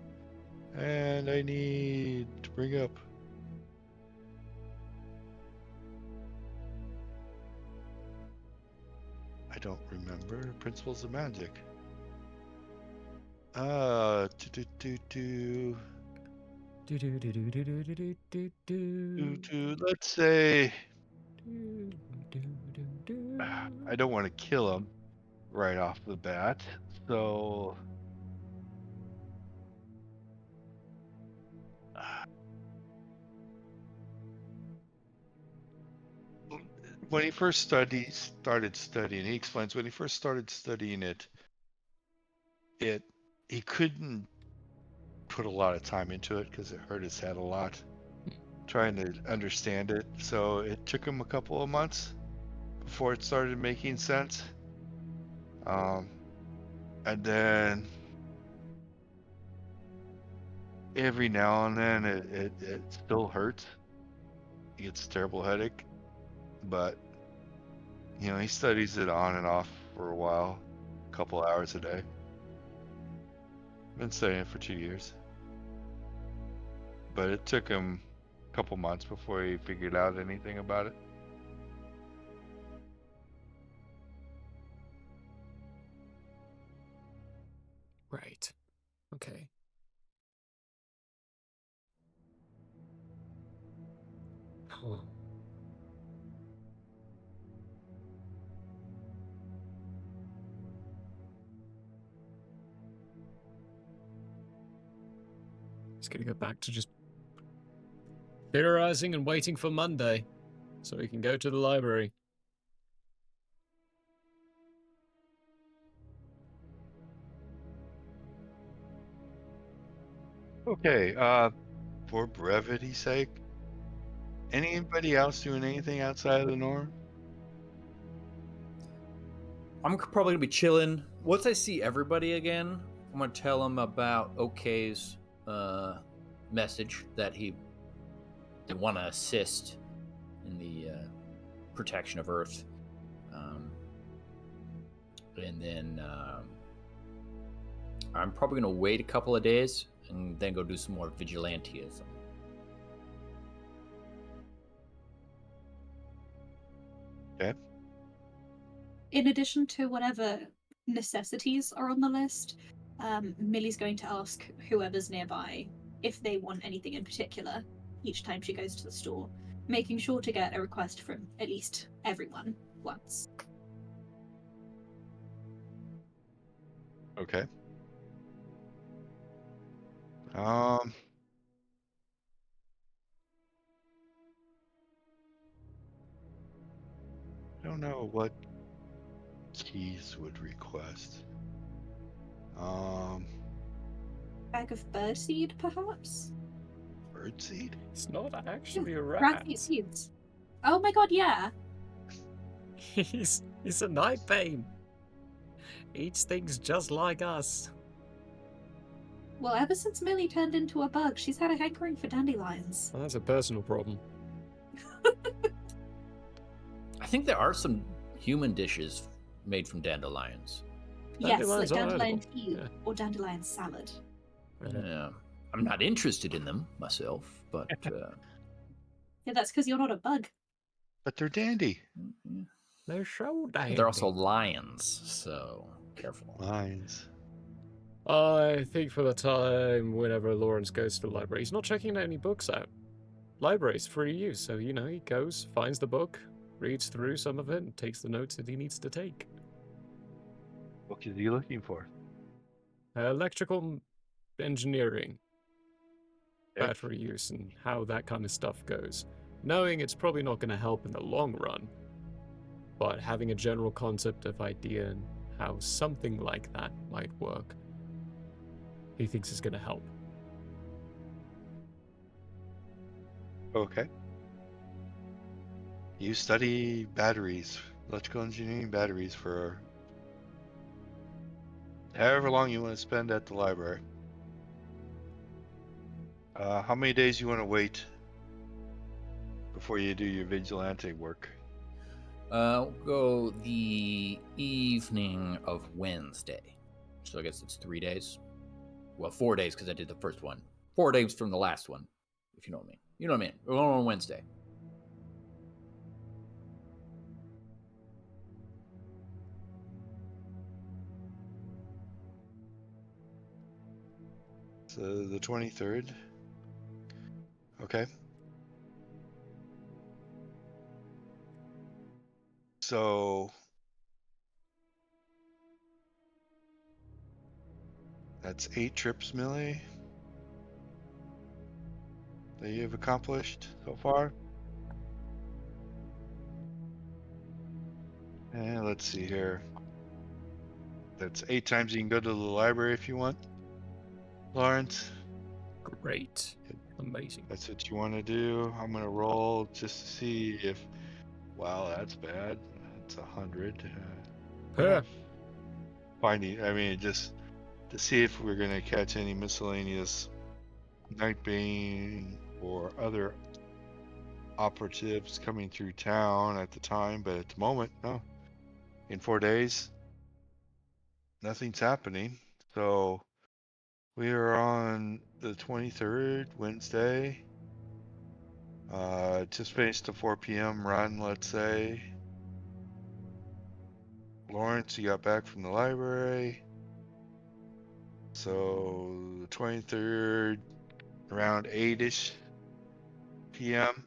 And I need to bring up. I don't remember. Principles of Magic. Do do do do do do do do do. Let's say Do, do, do, do. I don't want to kill him right off the bat, so when he first started studying, he explains when he first started studying it, he couldn't put a lot of time into it because it hurt his head a lot trying to understand it. So it took him a couple of months before it started making sense. And then every now and then it still hurts. He gets a terrible headache, but he studies it on and off for a while, a couple hours a day. Been studying it for 2 years, but it took him a couple months before he figured out anything about it. Right. Okay. Oh. He's gonna go back to just theorizing and waiting for Monday so he can go to the library. Okay, for brevity's sake, anybody else doing anything outside of the norm? I'm probably gonna be chilling. Once I see everybody again, I'm gonna tell them about OK's message that they want to assist in the protection of Earth, and then I'm probably gonna wait a couple of days and then go do some more vigilanteism. Okay. In addition to whatever necessities are on the list, Millie's going to ask whoever's nearby if they want anything in particular each time she goes to the store, making sure to get a request from at least everyone once. Okay. I don't know what Keys would request. Bag of birdseed, perhaps? Birdseed? It's not actually a Rat rat. seeds. Oh my god, yeah. He's a Nightbane. Eats things just like us. Well, ever since Millie turned into a bug, she's had a hankering for dandelions. Well, that's a personal problem. I think there are some human dishes made from dandelions. Yes, Dandelions like are dandelion edible, tea yeah. or dandelion salad. Yeah, I'm not interested in them myself, but Yeah, that's because you're not a bug. But they're dandy. They're so dandy. they're also lions, so careful. Lines. I think for the time whenever Lawrence goes to the library, he's not checking any books out. Library's free use, so he goes, finds the book, reads through some of it, and takes the notes that he needs to take. What is he looking for? Electrical engineering, Okay. battery use, and how that kind of stuff goes. Knowing it's probably not going to help in the long run, but having a general concept of idea and how something like that might work, he thinks is going to help. Okay. You study batteries, electrical engineering batteries for however long you want to spend at the library. How many days you want to wait before you do your vigilante work? We'll go the evening of Wednesday. So I guess it's 3 days. Well, 4 days because I did the first one. 4 days from the last one, if you know what I mean. You know what I mean? We're going on Wednesday. So the 23rd. Okay. So that's 8 trips, Millie, that you've accomplished so far. And let's see here. That's 8 times you can go to the library if you want, Lawrence. Great. Amazing. That's what you want to do. I'm gonna roll just to see if. Wow, that's bad. That's 100. Huh. Finding. I mean, just to see if we're gonna catch any miscellaneous Nightbane or other operatives coming through town at the time, but at the moment, no. In 4 days, nothing's happening. So we are on the 23rd, Wednesday. Just finished a 4 p.m. run, let's say. Lawrence, you got back from the library. So the 23rd, around 8-ish p.m.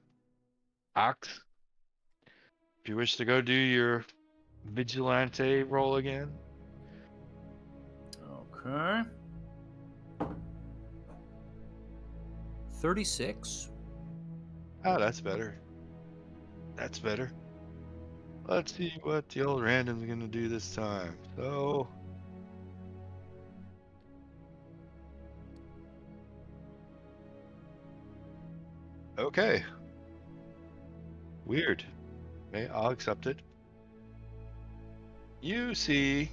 Ox, if you wish to go do your vigilante roll again. Okay. 36. Oh, that's better. That's better. Let's see what the old random's gonna do this time. So Okay. Weird. Okay, I'll accept it. You see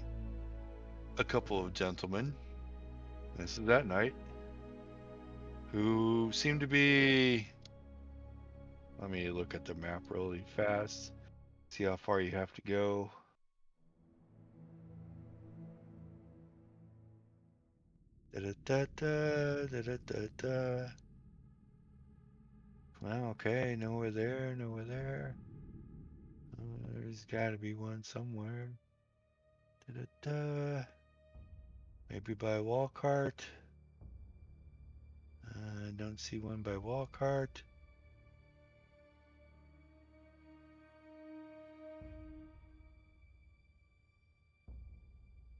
a couple of gentlemen, this is that night, who seem to be... Let me look at the map really fast. See how far you have to go. Da-da-da-da, da-da-da-da. Well, okay, nowhere there, nowhere there. There's got to be one somewhere. Da-da-da. Maybe by wall cart. Don't see one by wall cart.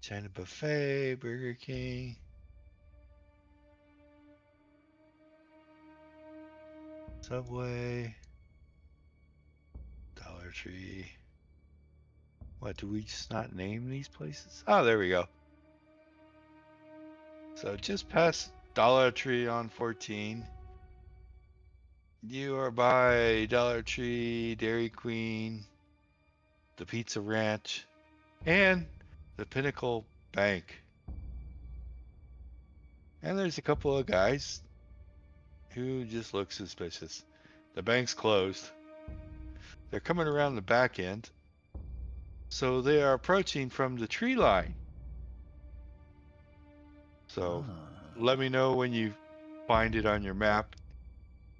China Buffet, Burger King. Subway. Dollar Tree. What, do we just not name these places? Oh, there we go. So just past Dollar Tree on 14. You are by Dollar Tree, Dairy Queen, the Pizza Ranch, and the Pinnacle Bank. And there's a couple of guys who just look suspicious. The bank's closed. They're coming around the back end. So they are approaching from the tree line. So let me know when you find it on your map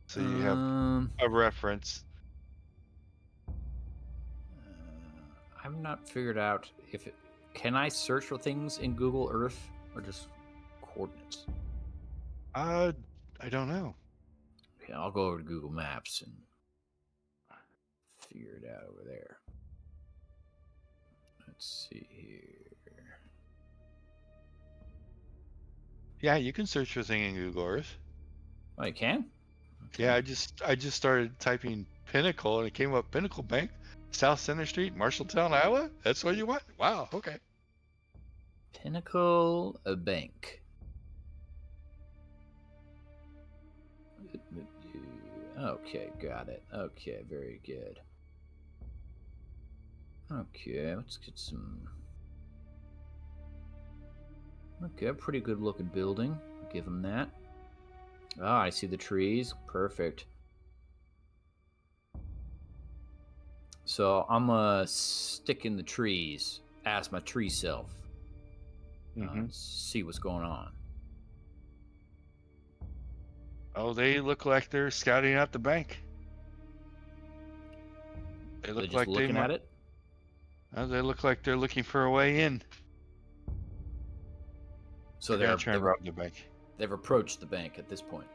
so you have a reference. I'm not figured out if it, can I search for things in Google Earth or just coordinates? I don't know. Okay, I'll go over to Google Maps and figure it out over there. Let's see here. Yeah, you can search for thing in Google Earth. Oh, you can? Okay. Yeah, I just started typing Pinnacle and it came up Pinnacle Bank, South Center Street, Marshalltown, Iowa. That's what you want? Wow, okay. Pinnacle Bank. Okay, got it. Okay, very good. Okay, let's get some... Okay, pretty good looking building. I'll give them that. Ah, I see the trees. Perfect. So I'm gonna stick in the trees, ask my tree self, see what's going on. Oh, they look like they're scouting out the bank. They look Just like looking at it? They look like they're looking for a way in. So they're trying to rob the bank. They've approached the bank at this point.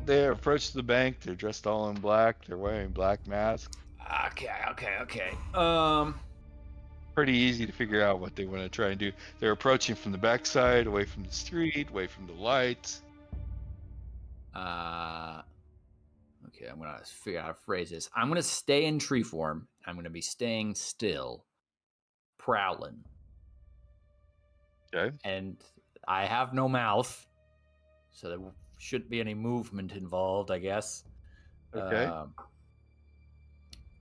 They approached the bank. They're dressed all in black. They're wearing black masks. Okay. Pretty easy to figure out what they want to try and do. They're approaching from the backside, away from the street, away from the lights. Okay, I'm gonna figure out how to phrase this. I'm gonna stay in tree form. I'm gonna be staying still, prowling. Okay. And I have no mouth, so there shouldn't be any movement involved, I guess. Okay.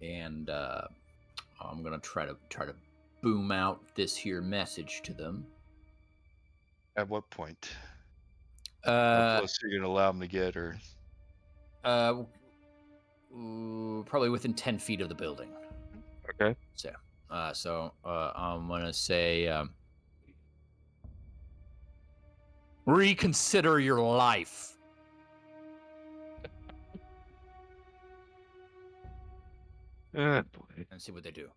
And I'm gonna try to boom out this here message to them. At what point? How close are you gonna allow them to get, or? Probably within 10 feet of the building. Okay. So I'm gonna say, reconsider your life. Boy. And see what they do.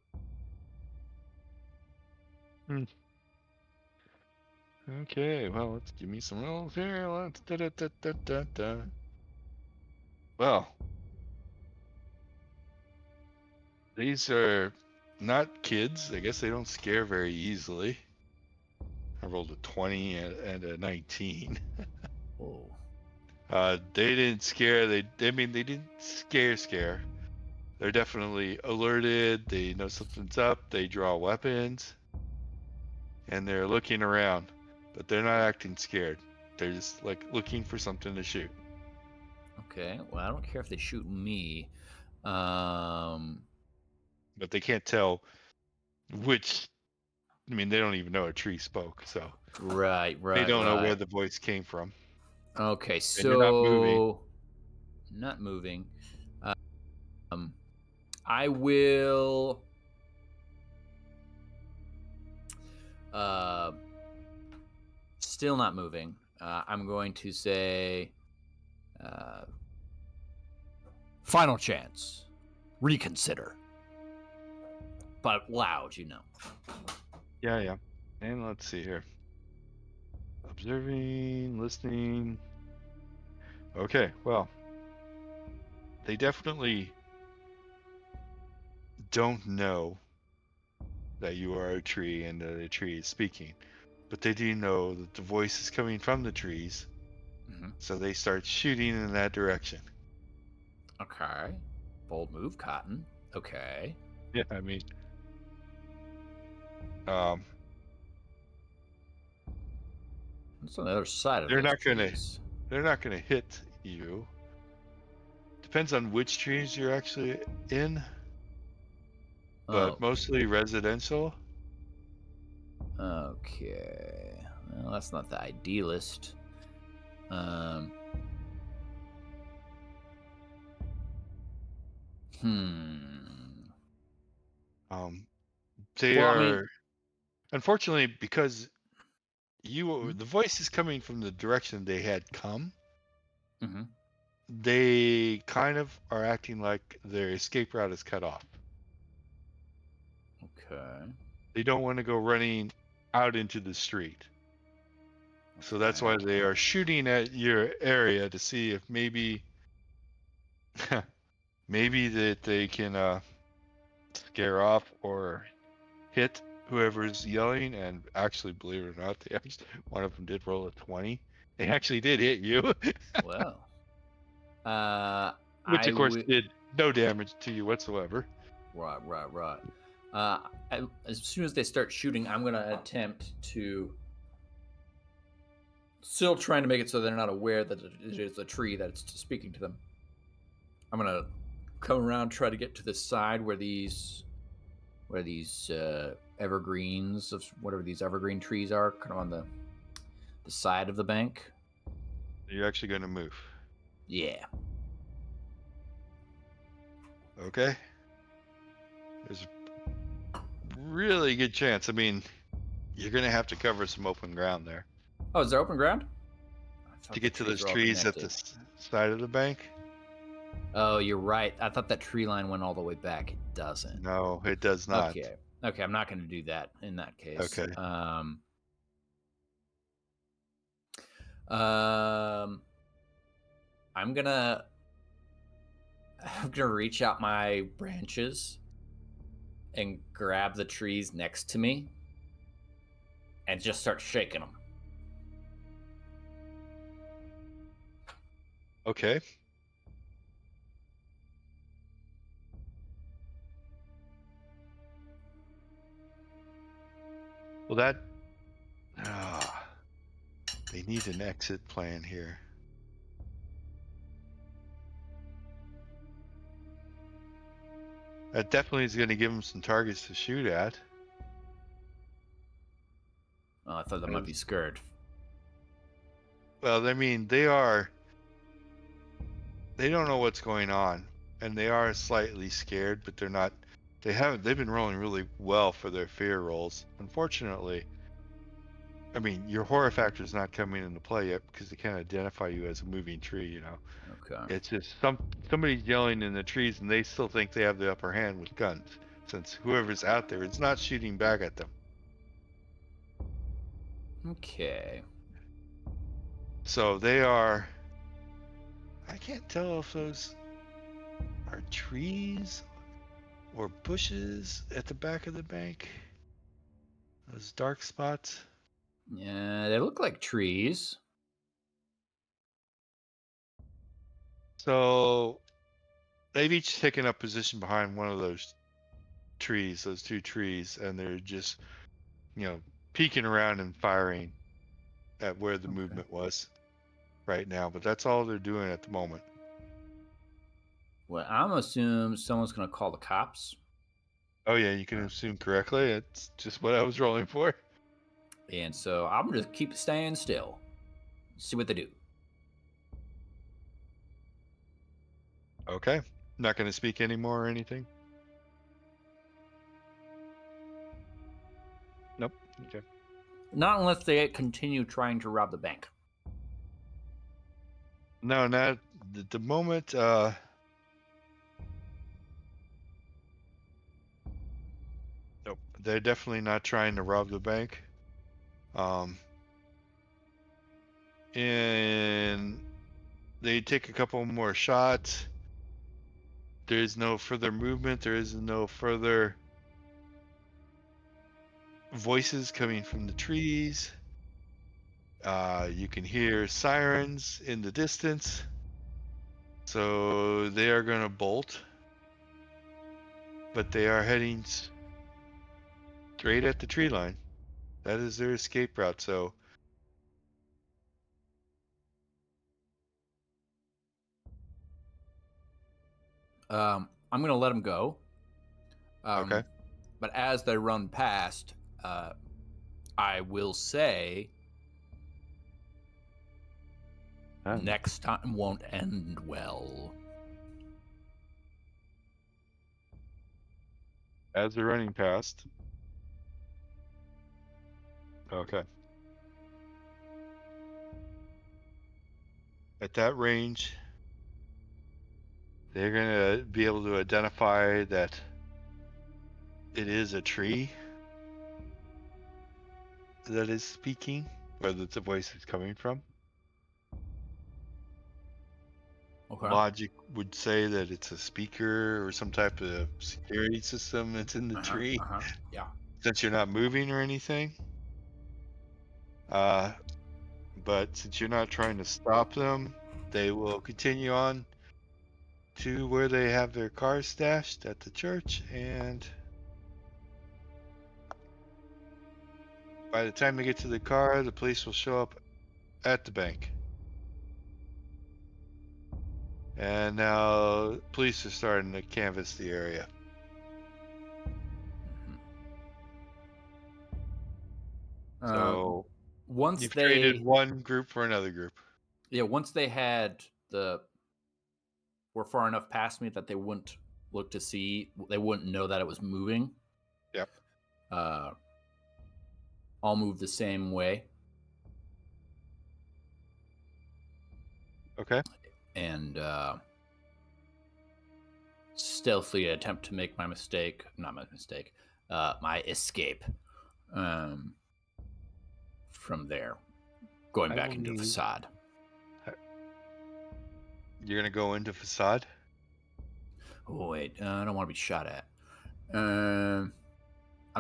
Okay, well, let's give me some rolls here. Let's da. Well, these are not kids. I guess they don't scare very easily. I rolled a 20 and a 19. Oh. They didn't scare. They didn't scare. They're definitely alerted. They know something's up. They draw weapons, and they're looking around, but they're not acting scared. They're just like looking for something to shoot. Okay. Well, I don't care if they shoot me. But they can't tell which. I mean, they don't even know a tree spoke, so Right. they don't know where Right. the voice came from. Okay. And you're not moving. So not moving. I will. Still not moving. I'm going to say, final chance. Reconsider. But loud, you know. Yeah. And let's see here. Observing, listening. Okay, well, they definitely don't know that you are a tree and that a tree is speaking, but they do know that the voice is coming from the trees, so they start shooting in that direction. Okay. Bold move, Cotton. Okay. Yeah, I mean, It's on the other side of they're those not gonna trees. hit you. Depends on which trees you're actually in, but mostly residential. Okay. Well, that's not the idealist. They Well, I are, mean, unfortunately, because the voice is coming from the direction they had come. They kind of are acting like their escape route is cut off. Okay. They don't want to go running out into the street. So that's why they are shooting at your area to see if maybe that they can scare off or hit whoever's yelling. And actually, believe it or not, one of them did roll a 20. They actually did hit you. Well. Which of course did no damage to you whatsoever. Right. As soon as they start shooting, I'm going to attempt to, still trying to make it so they're not aware that it is a tree that's speaking to them. I'm going to come around, try to get to the side where these evergreens of whatever these evergreen trees are, kind of on the side of the bank. You're actually going to move. Yeah. Okay. There's a really good chance. I mean, you're going to have to cover some open ground there. Oh, is there open ground? To get to those trees at the side of the bank? Oh, you're right. I thought that tree line went all the way back. It doesn't. No, it does not. Okay, I'm not going to do that in that case. Okay. I'm gonna reach out my branches and grab the trees next to me and just start shaking them. Okay. Well, they need an exit plan here. That definitely is going to give them some targets to shoot at. Oh, I thought they might be scared. Well, I mean, they don't know what's going on, and they are slightly scared, but they're not. They've been rolling really well for their fear rolls. Unfortunately, I mean, your horror factor is not coming into play yet because they can't identify you as a moving tree, you know. Okay. It's just somebody's yelling in the trees, and they still think they have the upper hand with guns, since whoever's out there is not shooting back at them. Okay. So they are. I can't tell if those are trees or bushes at the back of the bank. Those dark spots. Yeah, they look like trees. So they've each taken up position behind one of those trees, those two trees, and they're just, peeking around and firing at where the movement was right now. But that's all they're doing at the moment. Well, I'm assuming someone's gonna call the cops, Oh yeah, you can assume correctly. It's just what I was rolling for. and so I'm gonna keep staying still. See what they do. Okay. Not going to speak anymore or anything? Nope. Okay. Not unless they continue trying to rob the bank. No, not the moment. Nope. They're definitely not trying to rob the bank. And they take a couple more shots. There is no further movement. There is no further voices coming from the trees. You can hear sirens in the distance. So they are going to bolt. But they are heading straight at the tree line. That is their escape route. So I'm gonna let them go. okay. But as they run past, I will say, next time won't end well. As they're running past. Okay. At that range, they're going to be able to identify that it is a tree that is speaking, where the voice is coming from. Okay. Logic would say that it's a speaker or some type of security system that's in the tree, Yeah. since you're not moving or anything. But since you're not trying to stop them, they will continue on to where they have their cars stashed at the church, and by the time they get to the car, the police will show up at the bank. And now police are starting to canvass the area. So once you've they traded one group for another group. once they had were far enough past me that they wouldn't look to see, they wouldn't know that it was moving. Yep. I'll move the same way. Okay. And stealthily attempt to make my escape from there, going back into facade. You're gonna go into facade? Oh wait, I don't want to be shot at. I'm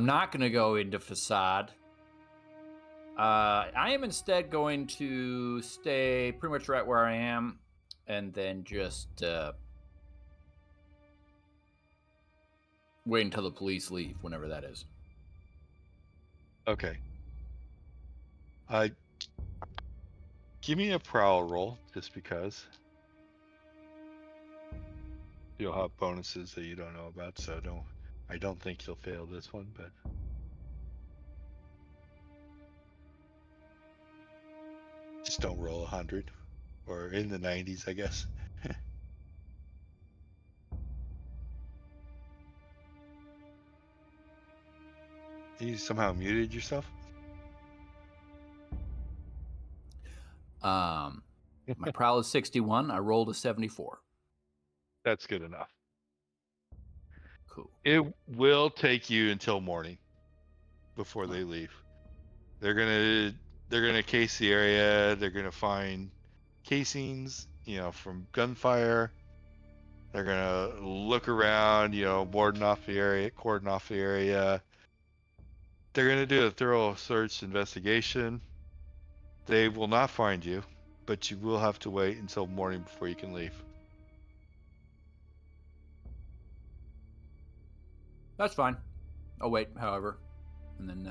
not going to go into facade. I am instead going to stay pretty much right where I am, and then just wait until the police leave, whenever that is. Okay. Give me a prowl roll, just because. You'll have bonuses that you don't know about, so I don't think you'll fail this one, but just don't roll 100 or in the 90s, I guess. You somehow muted yourself? My prowl is 61. I rolled a 74. That's good enough. Cool. It will take you until morning before they leave. They're gonna case the area. They're gonna find casings, from gunfire. They're gonna look around, cordon off the area. They're gonna do a thorough search investigation. They will not find you, but you will have to wait until morning before you can leave. That's fine. I'll wait, however, and then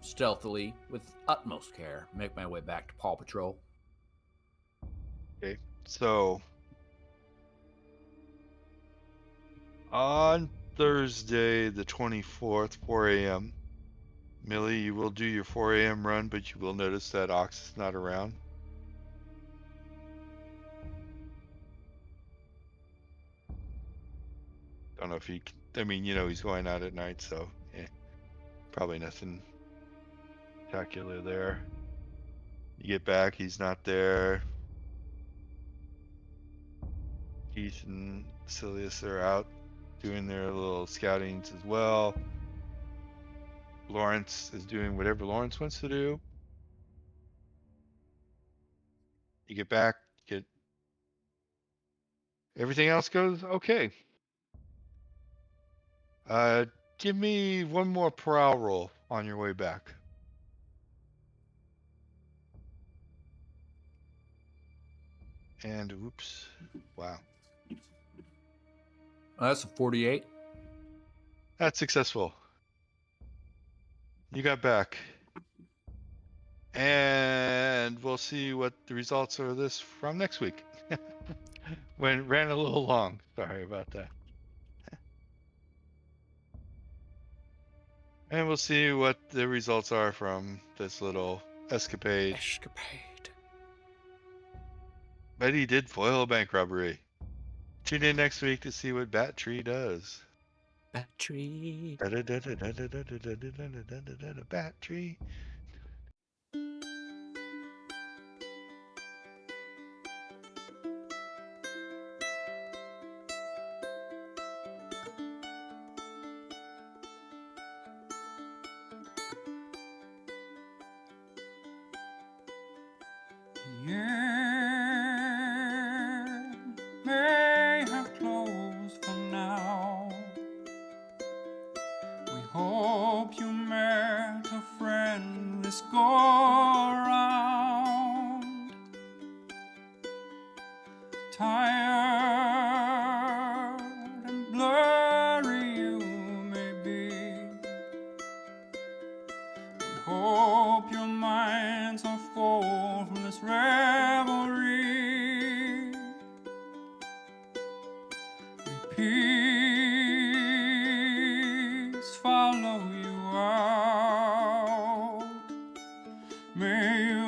stealthily, with utmost care, make my way back to Paw Patrol. Okay. So on Thursday, the 24th, 4 a.m., Millie, you will do your 4 a.m. run, but you will notice that Ox is not around. Don't know if I mean, he's going out at night, so probably nothing spectacular there. You get back, he's not there. Keith and Silius are out doing their little scoutings as well. Lawrence is doing whatever Lawrence wants to do. You get back, everything else goes okay. Give me one more prowl roll on your way back. And oops, wow, That's a 48. that's successful. You got back. And we'll see what the results are of this from next week. Ran a little long. Sorry about that. And we'll see what the results are from this little escapade. But he did foil a bank robbery. Tune in next week to see what Bat Tree does. Bat tree. Bat Tree. The year may have closed for now. We hope you met a friend this go around. Tired and blurry you may be. We hope your minds are full from this revelry. May peace follow you out. May you